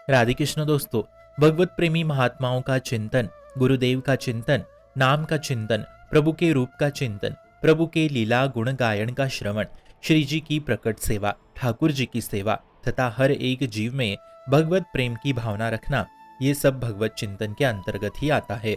राधे कृष्ण दोस्तों। भगवत प्रेमी महात्माओं का चिंतन, गुरुदेव का चिंतन, नाम का चिंतन, प्रभु के रूप का चिंतन, प्रभु के लीला गुण गायन का श्रवण, श्री जी की प्रकट सेवा, ठाकुर जी की सेवा तथा हर एक जीव में भगवत प्रेम की भावना रखना, ये सब भगवत चिंतन के अंतर्गत ही आता है।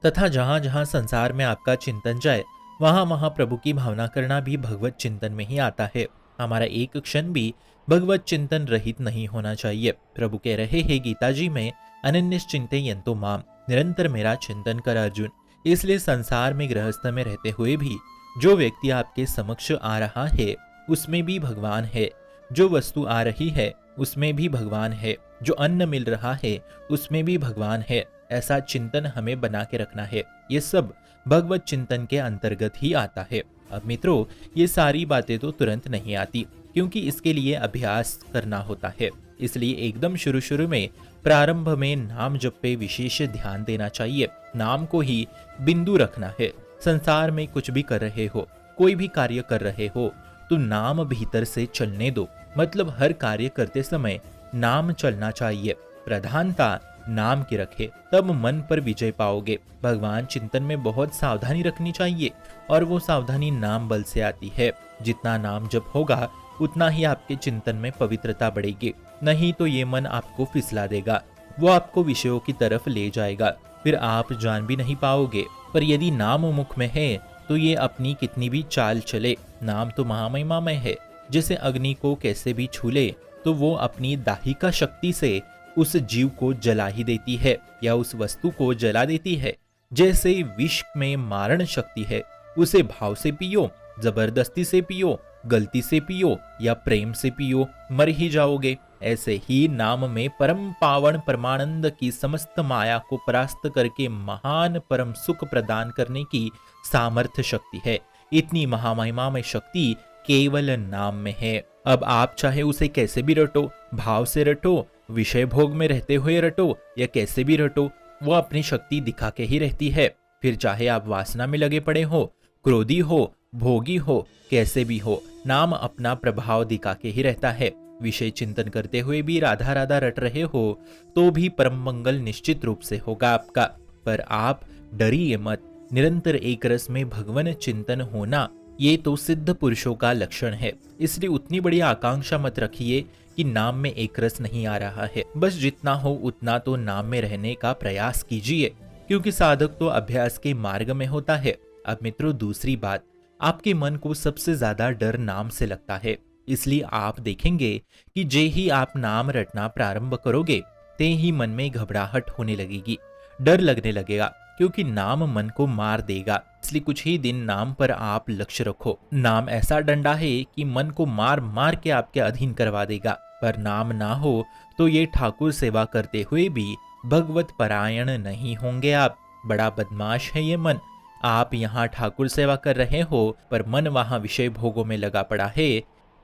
तथा जहाँ जहाँ संसार में आपका चिंतन जाए वहाँ वहाँ प्रभु की भावना करना भी भगवत चिंतन में ही आता है। हमारा एक क्षण भी भगवत चिंतन रहित नहीं होना चाहिए। प्रभु कह रहे हैं गीता जी में, अनन्य चिंतयन्तो माम, निरंतर मेरा चिंतन कर अर्जुन। इसलिए संसार में गृहस्थ में रहते हुए भी जो व्यक्ति आपके समक्ष आ रहा है उसमें भी भगवान है, जो वस्तु आ रही है उसमें भी भगवान है, जो अन्न मिल रहा है उसमें भी भगवान है, ऐसा चिंतन हमें बना के रखना है। ये सब भगवत चिंतन के अंतर्गत ही आता है। अब मित्रों, ये सारी बातें तो तुरंत नहीं आती, क्योंकि इसके लिए अभ्यास करना होता है। इसलिए एकदम शुरू शुरू में प्रारंभ में नाम जप पे विशेष ध्यान देना चाहिए। नाम को ही बिंदु रखना है। संसार में कुछ भी कर रहे हो, कोई भी कार्य कर रहे हो, तो नाम भीतर से चलने दो। मतलब हर कार्य करते समय नाम चलना चाहिए। प्रधानता नाम की रखे, तब मन पर विजय पाओगे। भगवान चिंतन में बहुत सावधानी रखनी चाहिए, और वो सावधानी नाम बल से आती है। जितना नाम जप होगा उतना ही आपके चिंतन में पवित्रता बढ़ेगी। नहीं तो ये मन आपको फिसला देगा, वो आपको विषयों की तरफ ले जाएगा, फिर आप जान भी नहीं पाओगे। पर यदि नाम मुख में है तो ये अपनी कितनी भी चाल चले, नाम तो महामहिमामय है। जैसे अग्नि को कैसे भी छू ले तो वो अपनी दाहिका शक्ति से उस जीव को जला ही देती है या उस वस्तु को जला देती है। जैसे विष में मारण शक्ति है, उसे भाव से पियो, जबरदस्ती से पियो, गलती से पियो या प्रेम से पियो, मर ही जाओगे। ऐसे ही नाम में परम पावन परमानंद की समस्त माया को परास्त करके महान परम सुख प्रदान करने की सामर्थ्य शक्ति है। इतनी महामहिमामय शक्ति केवल नाम में है। अब आप चाहे उसे कैसे भी रटो, भाव से रटो, विषय भोग में रहते हुए रटो या कैसे भी रटो, वो अपनी शक्ति दिखा के ही रहती है। फिर चाहे आप वासना में लगे पड़े हो, क्रोधी हो, भोगी हो, कैसे भी हो, नाम अपना प्रभाव दिखा के ही रहता है। विषय चिंतन करते हुए भी राधा राधा रट रहे हो तो भी परम मंगल निश्चित रूप से होगा आपका। पर आप डरिए मत। निरंतर एक रस में भगवान चिंतन होना, ये तो सिद्ध पुरुषों का लक्षण है। इसलिए उतनी बड़ी आकांक्षा मत रखिए कि नाम में एक रस नहीं आ रहा है। बस जितना हो उतना तो नाम में रहने का प्रयास कीजिए, क्योंकि साधक तो अभ्यास के मार्ग में होता है। अब मित्रों, दूसरी बात, आपके मन को सबसे ज्यादा डर नाम से लगता है। इसलिए आप देखेंगे कि जे ही आप नाम रटना प्रारंभ करोगे ते ही मन में घबराहट होने लगेगी, डर लगने लगेगा, क्योंकि नाम मन को मार देगा। इसलिए कुछ ही दिन नाम पर आप लक्ष्य रखो। नाम ऐसा डंडा है कि मन को मार मार के आपके अधीन करवा देगा। पर नाम ना हो तो ये ठाकुर सेवा करते हुए भी भगवत परायण नहीं होंगे आप। बड़ा बदमाश है ये मन। आप यहाँ ठाकुर सेवा कर रहे हो पर मन वहाँ विषय भोगों में लगा पड़ा है,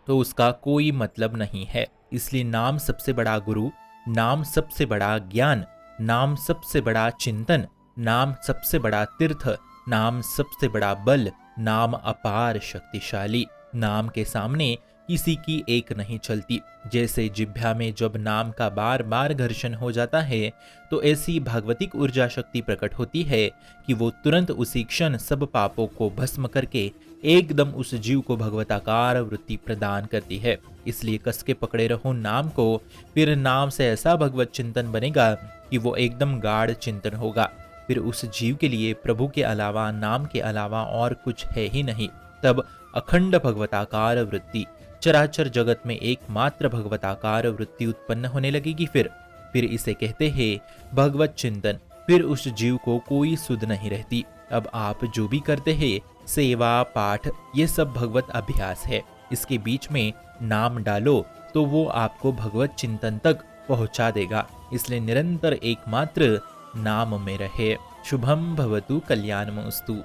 तो उसका कोई मतलब नहीं है। इसलिए नाम सबसे बड़ा गुरु, नाम सबसे बड़ा ज्ञान, नाम सबसे बड़ा चिंतन, नाम सबसे बड़ा तीर्थ, नाम सबसे बड़ा बल, नाम अपार शक्तिशाली। नाम के सामने किसी की एक नहीं चलती। जैसे जिह्वा में जब नाम का बार बार घर्षण हो जाता है तो ऐसी भागवतिक ऊर्जा शक्ति प्रकट होती है कि वो तुरंत उसी क्षण सब पापों को भस्म करके एकदम उस जीव को भगवताकार वृत्ति प्रदान करती है। इसलिए कस के पकड़े रहो नाम को, फिर नाम से ऐसा भगवत चिंतन बनेगा कि वो एकदम गाढ़ चिंतन होगा। फिर उस जीव के लिए प्रभु के अलावा, नाम के अलावा और कुछ है ही नहीं। तब अखंड भगवताकार वृत्ति, चराचर जगत में एकमात्र भगवताकार वृत्ति उत्पन्न होने लगेगी। फिर इसे कहते हैं भगवत चिंतन। फिर उस जीव को कोई सुध नहीं रहती। अब आप जो भी करते हैं, सेवा, पाठ, ये सब भगवत अभ्यास है। इसके बीच में नाम डालो तो वो आपको भगवत चिंतन तक पहुंचा देगा। इसलिए निरंतर एकमात्र नाम में रहे। शुभम भवतु कल्याणमस्तु।